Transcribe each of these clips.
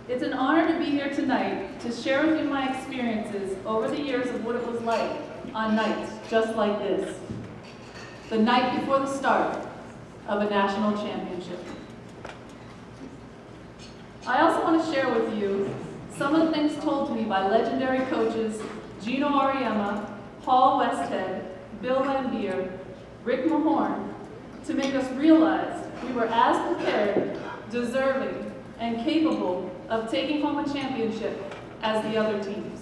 It's an honor to be here tonight to share with you my experiences over the years of what it was like on nights just like this. The night before the start of a national championship. I also want to share with you some of the things told to me by legendary coaches Gino Auriemma, Paul Westhead, Bill Lambier, Rick Mahorn, to make us realize we were as prepared, deserving, and capable of taking home a championship as the other teams.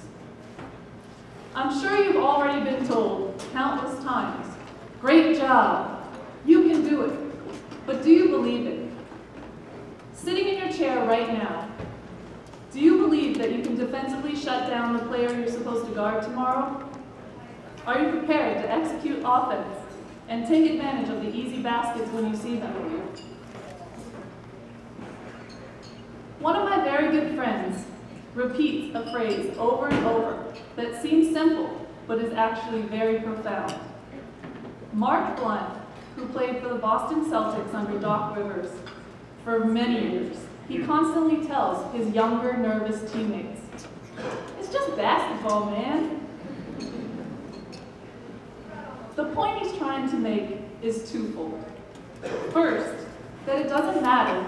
I'm sure you've already been told countless times, great job, you can do it, but do you believe it? Sitting in your chair right now, do you believe that you can defensively shut down the player you're supposed to guard tomorrow? Are you prepared to execute offense and take advantage of the easy baskets when you see them? One of my very good friends repeats a phrase over and over that seems simple, but is actually very profound. Mark Blunt, who played for the Boston Celtics under Doc Rivers for many years, he constantly tells his younger, nervous teammates, "It's just basketball, man." The point he's trying to make is twofold. First, that it doesn't matter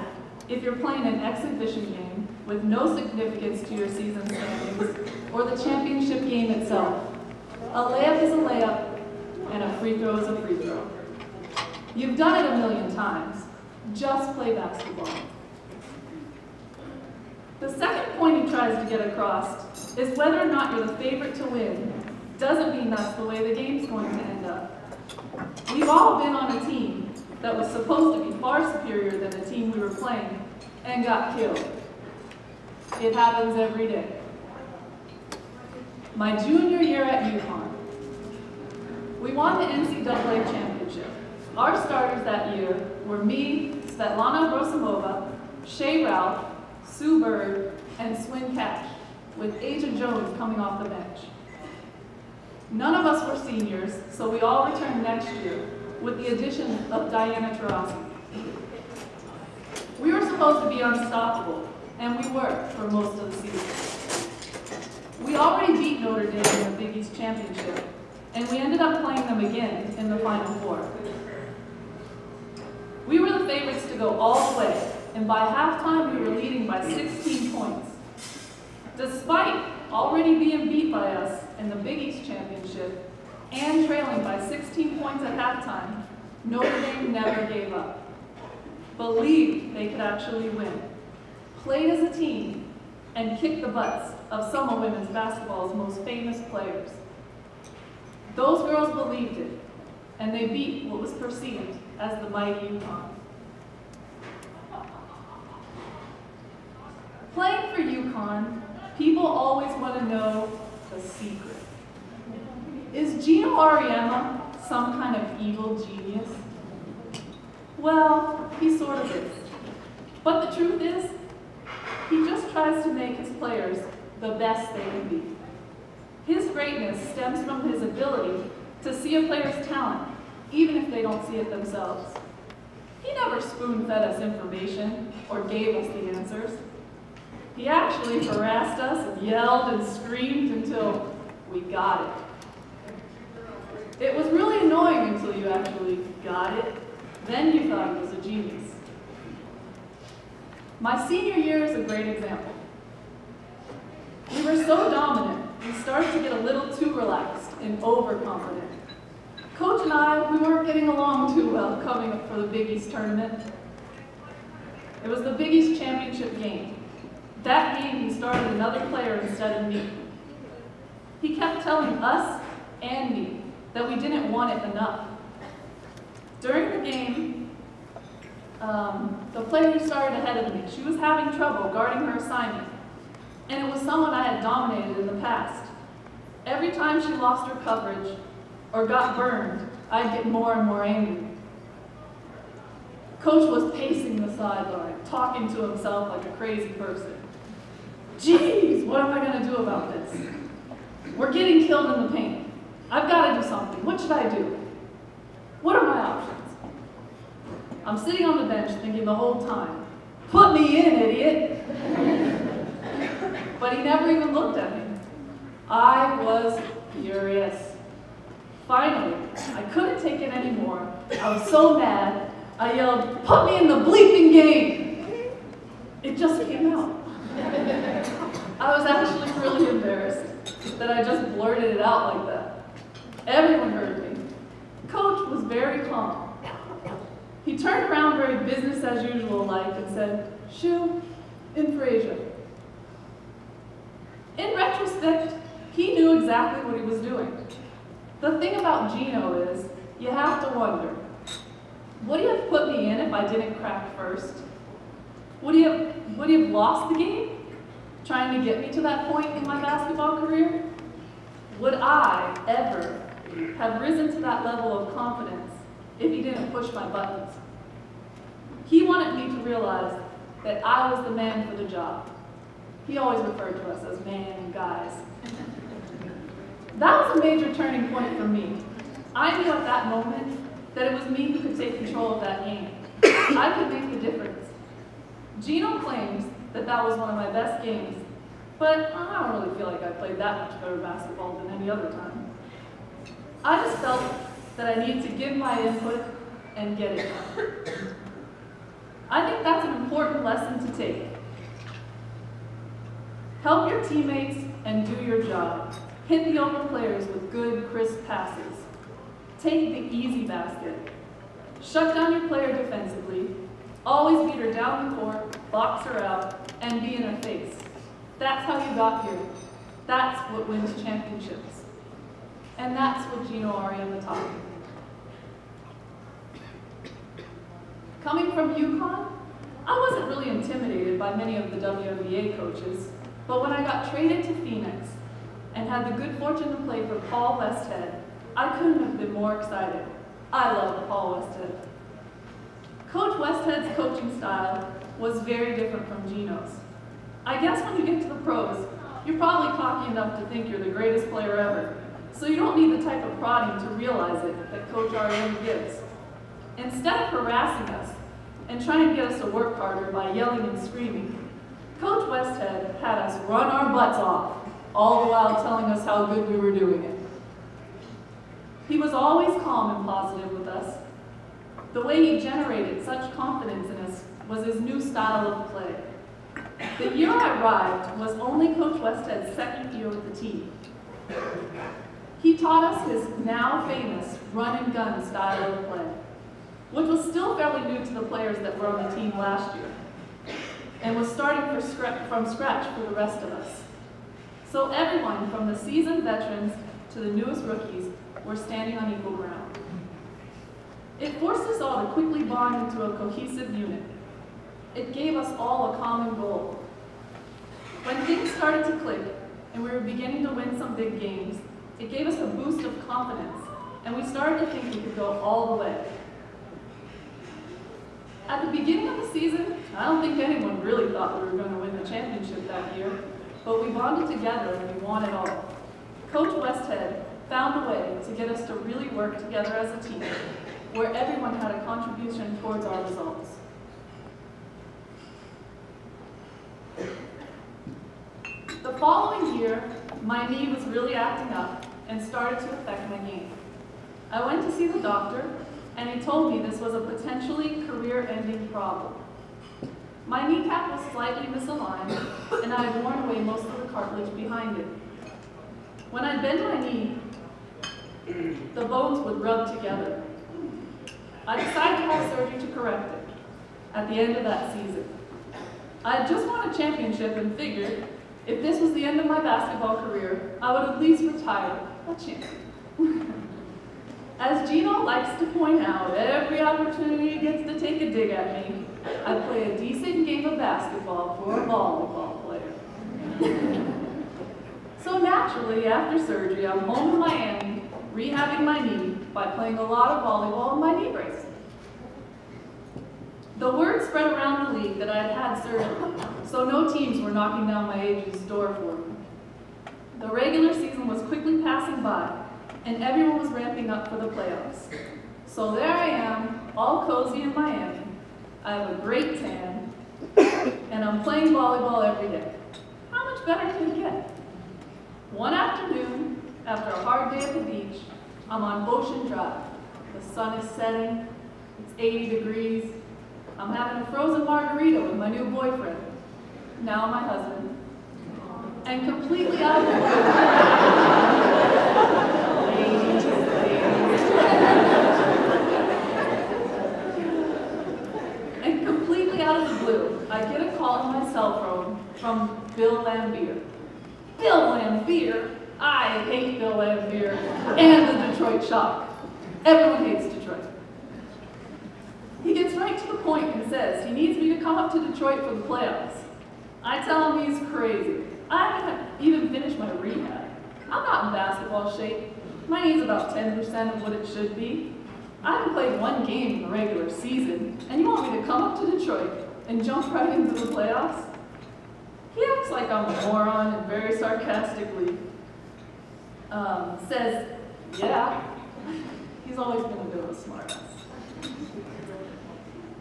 if you're playing an exhibition game with no significance to your season standings or the championship game itself. A layup is a layup, and a free throw is a free throw. You've done it a million times. Just play basketball. The second point he tries to get across is whether or not you're the favorite to win doesn't mean that's the way the game's going to end up. We've all been on a team that was supposed to be far superior than the team we were playing and got killed. It happens every day. My junior year at UConn, we won the NCAA championship. Our starters that year were me, Svetlana Brosimova, Shea Ralph, Sue Bird, and Swin Cash, with Aja Jones coming off the bench. None of us were seniors, so we all returned next year with the addition of Diana Taurasi. We were supposed to be unstoppable, and we were for most of the season. We already beat Notre Dame in the Big East Championship, and we ended up playing them again in the Final Four. We were the favorites to go all the way, and by halftime we were leading by 16 points. Despite already being beat by us in the Big East Championship and trailing by 16 points at halftime, Notre Dame never gave up. Believed they could actually win. Played as a team and kicked the butts of some of women's basketball's most famous players. Those girls believed it, and they beat what was perceived as the mighty UConn. Playing for UConn, people always want to know the secret. Is Gino Auriemma some kind of evil genius? Well, he sort of is. But the truth is, he just tries to make his players the best they can be. His greatness stems from his ability to see a player's talent, even if they don't see it themselves. He never spoon-fed us information or gave us the answers. He actually harassed us and yelled and screamed until we got it. It was really annoying until you actually got it. Then you thought he was a genius. My senior year is a great example. We were so dominant, we started to get a little too relaxed and overconfident. Coach and I, we weren't getting along too well coming up for the Big East tournament. It was the Big East championship game. That game, he started another player instead of me. He kept telling us and me that we didn't want it enough. During the game, the player who started ahead of me, she was having trouble guarding her assignment, and it was someone I had dominated in the past. Every time she lost her coverage or got burned, I'd get more and more angry. Coach was pacing the sideline, talking to himself like a crazy person. Geez, what am I going to do about this? We're getting killed in the paint. I've got to do something. What should I do? What are my options? I'm sitting on the bench thinking the whole time, put me in, idiot. but he never even looked at me. I was furious. Finally, I couldn't take it anymore. I was so mad, I yelled, "Put me in the bleeping game!" It just came out. I was actually really embarrassed that I just blurted it out like that. Everyone heard me. Coach was very calm. He turned around very business as usual like and said, "Shu, in for Asia." In retrospect, he knew exactly what he was doing. The thing about Gino is, you have to wonder, would he have put me in if I didn't crack first? Would he have lost the game, trying to get me to that point in my basketball career? Would I ever have risen to that level of confidence if he didn't push my buttons? He wanted me to realize that I was the man for the job. He always referred to us as man guys. That was a major turning point for me. I knew at that moment that it was me who could take control of that game. I could make the difference. Gino claims that that was one of my best games, but I don't really feel like I played that much better basketball than any other time. I just felt that I needed to give my input and get it done. I think that's an important lesson to take. Help your teammates and do your job. Hit the open players with good, crisp passes. Take the easy basket. Shut down your player defensively. Always beat her down the court, box her out, and be in her face. That's how you got here. That's what wins championships. And that's what Gino Ariema taught me. Coming from UConn, I wasn't really intimidated by many of the WNBA coaches, but when I got traded to Phoenix and had the good fortune to play for Paul Westhead, I couldn't have been more excited. I loved Paul Westhead. Coach Westhead's coaching style was very different from Gino's. I guess when you get to the pros, you're probably cocky enough to think you're the greatest player ever, so you don't need the type of prodding to realize it that Coach Ariema gives. Instead of harassing us and trying to get us to work harder by yelling and screaming, Coach Westhead had us run our butts off, all the while telling us how good we were doing it. He was always calm and positive with us. The way he generated such confidence in us was his new style of play. The year I arrived was only Coach Westhead's second year with the team. He taught us his now famous run and gun style of play, which was still fairly new to the players that were on the team last year, and was starting from scratch for the rest of us. So everyone from the seasoned veterans to the newest rookies were standing on equal ground. It forced us all to quickly bond into a cohesive unit. It gave us all a common goal. When things started to click and we were beginning to win some big games, it gave us a boost of confidence, and we started to think we could go all the way. At the beginning of the season, I don't think anyone really thought we were going to win the championship that year, but we bonded together and we won it all. Coach Westhead found a way to get us to really work together as a team, where everyone had a contribution towards our results. The following year, my knee was really acting up and started to affect my game. I went to see the doctor, and he told me this was a potentially career-ending problem. My kneecap was slightly misaligned, and I had worn away most of the cartilage behind it. When I bent my knee, the bones would rub together. I decided to have surgery to correct it at the end of that season. I had just won a championship and figured if this was the end of my basketball career, I would at least retire a champion. As Gino likes to point out, every opportunity he gets to take a dig at me, I play a decent game of basketball for a volleyball player. So naturally, after surgery, I'm home in Miami, rehabbing my knee by playing a lot of volleyball in my knee brace. The word spread around the league that I had had surgery, so no teams were knocking down my agent's door for me. The regular season was quickly passing by, and everyone was ramping up for the playoffs. So there I am, all cozy in Miami. I have a great tan, and I'm playing volleyball every day. How much much better can it get? One afternoon, after a hard day at the beach, I'm on Ocean Drive. The sun is setting, it's 80 degrees. I'm having a frozen margarita with my new boyfriend, now my husband. And completely out of the blue, I get a call on my cell phone from Bill Lambier. Bill Lambier? I hate Bill Lambier and the Detroit Shock. Everyone hates Detroit. He gets right to the point and says he needs me to come up to Detroit for the playoffs. I tell him he's crazy. I haven't even finished my rehab. I'm not in basketball shape. My knee's about 10% of what it should be. I haven't played one game in the regular season, and you want me to come up to Detroit and jump right into the playoffs? He acts like I'm a moron and very sarcastically says, yeah. He's always been a bit of a smartass.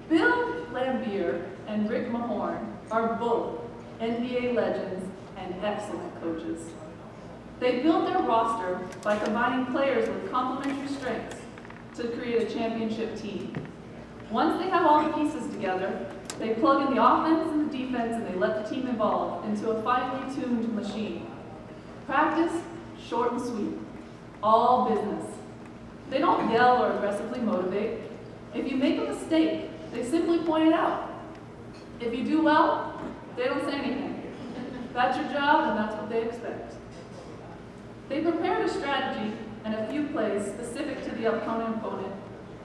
Bill Lambier and Rick Mahorn are both NBA legends and excellent coaches. They build their roster by combining players with complementary strengths to create a championship team. Once they have all the pieces together, they plug in the offense and the defense and they let the team evolve into a finely tuned machine. Practice, short and sweet, all business. They don't yell or aggressively motivate. If you make a mistake, they simply point it out. If you do well, they don't say anything. That's your job and that's what they expect. They prepared a strategy and a few plays specific to the upcoming opponent,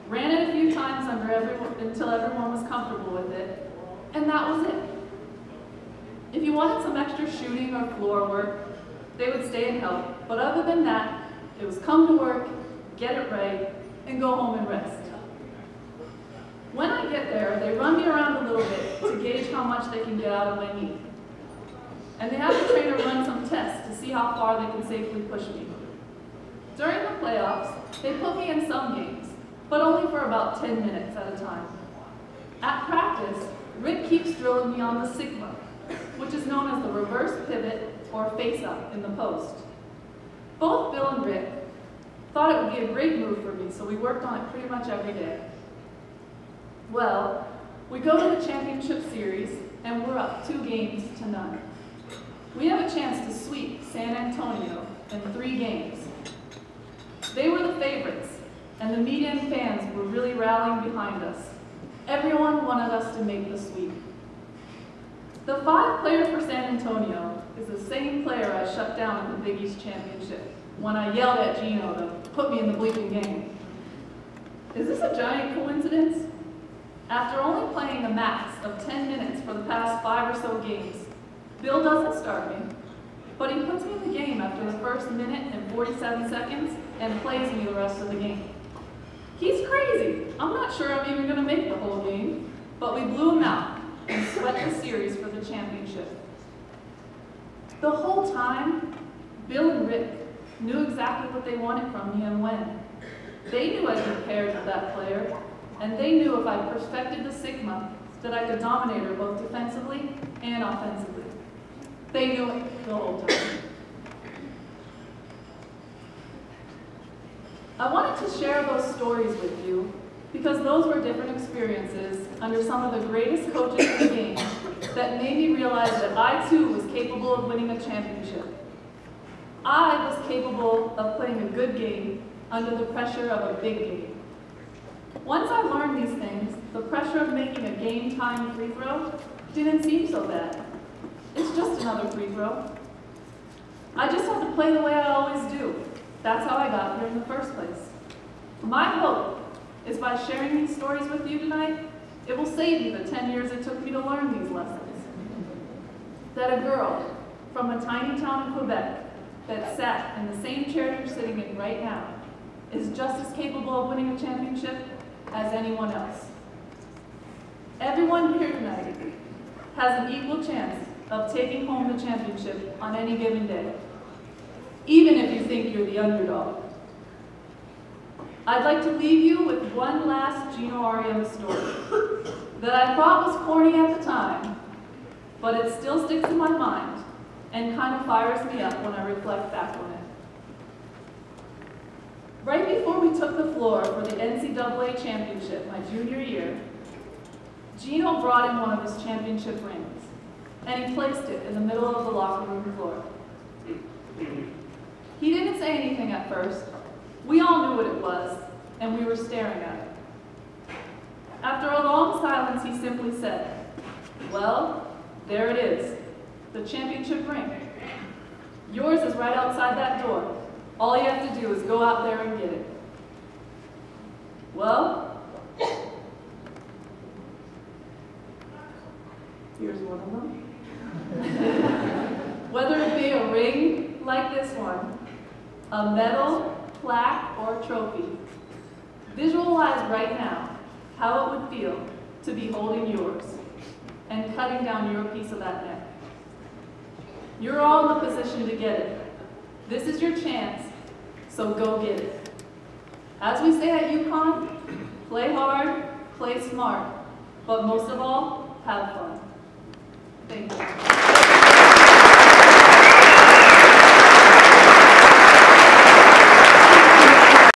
ran it a few times until everyone was comfortable with it, and that was it. If you wanted some extra shooting or floor work, they would stay and help, but other than that, it was come to work, get it right, and go home and rest. When I get there, they run me around a little bit to gauge how much they can get out of my knee. And they have the trainer run some tests to see how far they can safely push me. During the playoffs, they put me in some games, but only for about 10 minutes at a time. At practice, Rick keeps drilling me on the Sigma, which is known as the reverse pivot or face-up in the post. Both Bill and Rick thought it would be a great move for me, so we worked on it pretty much every day. Well, we go to the championship series, and we're up 2-0. We have a chance to sweep San Antonio in 3 games. They were the favorites, and the media and fans were really rallying behind us. Everyone wanted us to make the sweep. The 5th player for San Antonio is the same player I shut down in the Big East Championship when I yelled at Gino to put me in the bleeping game. Is this a giant coincidence? After only playing a max of 10 minutes for the past 5 or so games, Bill doesn't start me, but he puts me in the game after the first minute and 47 seconds and plays me the rest of the game. He's crazy. I'm not sure I'm even going to make the whole game, but we blew him out and swept the series for the championship. The whole time, Bill and Rick knew exactly what they wanted from me and when. They knew I'd be paired with that player, and they knew if I perfected the Sigma that I could dominate her both defensively and offensively. They knew it the whole time. I wanted to share those stories with you because those were different experiences under some of the greatest coaches in the game that made me realize that I too was capable of winning a championship. I was capable of playing a good game under the pressure of a big game. Once I learned these things, the pressure of making a game-time free throw didn't seem so bad. It's just another free throw. I just had to play the way I always do. That's how I got here in the first place. My hope is by sharing these stories with you tonight, it will save you the 10 years it took me to learn these lessons. That a girl from a tiny town in Quebec that sat in the same chair you're sitting in right now is just as capable of winning a championship as anyone else. Everyone here tonight has an equal chance of taking home the championship on any given day, even if you think you're the underdog. I'd like to leave you with one last Gino Ariema story that I thought was corny at the time, but it still sticks in my mind and kind of fires me up when I reflect back on it. Right before we took the floor for the NCAA championship my junior year, Gino brought in one of his championship rings, and he placed it in the middle of the locker room floor. He didn't say anything at first. We all knew what it was, and we were staring at it. After a long silence, he simply said, "Well, there it is, the championship ring. Yours is right outside that door. All you have to do is go out there and get it." Well, here's one of them. Whether it be a ring like this one, a medal, plaque, or trophy, visualize right now how it would feel to be holding yours and cutting down your piece of that neck. You're all in the position to get it. This is your chance, so go get it. As we say at UConn, play hard, play smart, but most of all, have fun. Thank you.